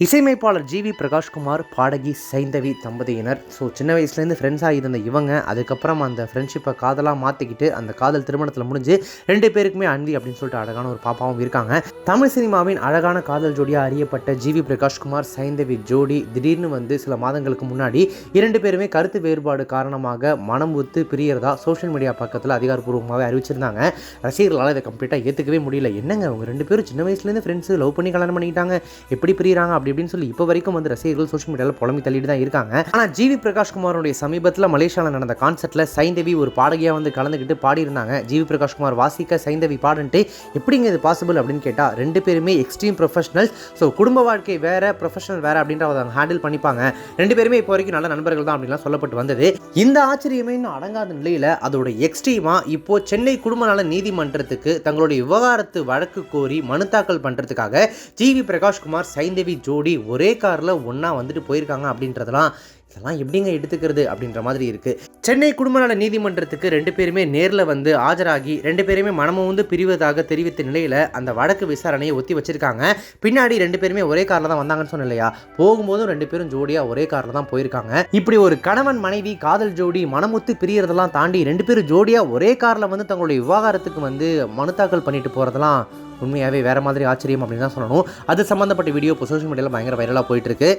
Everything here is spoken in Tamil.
இசையமைப்பாளர் ஜிவி பிரகாஷ்குமார், பாடகி சைந்தவி தம்பதியினர். சின்ன வயசுலேருந்து ஃப்ரெண்ட்ஸாக இருந்த இவங்க அதுக்கப்புறம் அந்த ஃப்ரெண்ட்ஷிப்பை காதலாக மாற்றிக்கிட்டு அந்த காதல் திருமணத்தில் முடிஞ்சு 2 பேருக்குமே அன்பி அப்படின்னு சொல்லிட்டு அழகான ஒரு பாப்பாவும் இருக்காங்க. தமிழ் சினிமாவின் அழகான காதல் ஜோடியாக அறியப்பட்ட ஜிவி பிரகாஷ்குமார் சைந்தவி ஜோடி திடீர்னு சில மாதங்களுக்கு முன்னாடி 2 பேருமே கருத்து வேறுபாடு காரணமாக மனம் ஒத்து பிரியறதா சோஷியல் மீடியா பக்கத்தில் அதிகாரப்பூர்வமாகவே அறிவிச்சிருந்தாங்க. ரசிகர்களால் இதை கம்ப்ளீட்டாக ஏற்றுக்கவே முடியல. என்னங்க அவங்க 2 பேரும் சின்ன வயசுலேருந்து ஃப்ரெண்ட்ஸு, லவ் பண்ணி கல்யாணம் பண்ணிக்கிட்டாங்க, எப்படி பிரியறாங்க அப்படின்னு சொல்லி இப்போ வரைக்கும் ரசிகர்கள் சோஷியல் மீடியாவில் புலம்பி தள்ளிட்டு தான் இருக்காங்க. ஆனால் ஜிவி பிரகாஷ்குமாரோடைய சமீபத்தில் மலேசியாவில் நடந்த கான்சர்ட்டில் சைந்தவி ஒரு பாடகியாக கலந்துக்கிட்டு பாடியிருந்தாங்க. ஜிவி பிரகாஷ்குமார் வாசிக்க சைந்தவி பாடுன்ட்டு எப்படிங்க இது பாசிபிள் அப்படின்னு கேட்டால் 2 பேருமே எக்ஸ்ட்ரீம் ப்ரொஃபஷனல்ஸ். குடும்ப வாழ்க்கை வேற, ப்ரொஃபஷனல் வேற அப்படின்றத ஹேண்டில் பண்ணிப்பாங்க. 2 பேருமே இப்போ வரைக்கும் நல்ல நண்பர்கள் தான் அப்படின்லாம் சொல்லப்பட்டு வந்தது. இந்த ஆச்சரியமே இன்னும் அடங்காத நிலையில் அதோட எக்ஸ்ட்ரீமா இப்போ சென்னை குடும்ப நல நீதிமன்றத்துக்கு தங்களுடைய விவகாரத்து வழக்கு கோரி மனு தாக்கல் பண்ணுறதுக்காக ஜிவி பிரகாஷ்குமார் சைந்தவி ஜோடி ஒரே காரில் ஒன்றா போயிருக்காங்க அப்படின்றதெல்லாம் இதெல்லாம் எப்படிங்க எடுத்துக்கிறது அப்படின்ற மாதிரி இருக்குது. சென்னை குடும்ப நல நீதிமன்றத்துக்கு 2 பேருமே நேரில் ஆஜராகி 2 பேருமே மனமும் பிரிவதாக தெரிவித்த நிலையில் அந்த வழக்கு விசாரணையை ஒத்தி வச்சிருக்காங்க. பின்னாடி 2 பேருமே ஒரே காரில் தான் வந்தாங்கன்னு சொன்ன இல்லையா, போகும்போதும் 2 பேரும் ஜோடியாக ஒரே காரில் தான் போயிருக்காங்க. இப்படி ஒரு கணவன் மனைவி காதல் ஜோடி மனமுத்து பிரியறதெல்லாம் தாண்டி 2 பேரும் ஜோடியாக ஒரே காரில் தங்களுடைய விவகாரத்துக்கு மனு தாக்கல் பண்ணிட்டு போகிறதெல்லாம் உண்மையாகவே வேறு மாதிரி ஆச்சரியம் அப்படின்னு தான் சொல்லணும். அது சம்மந்தப்பட்ட வீடியோ இப்போ சோஷியல் மீடியாவில் பயங்கர வைரலாக போயிட்டுருக்கு.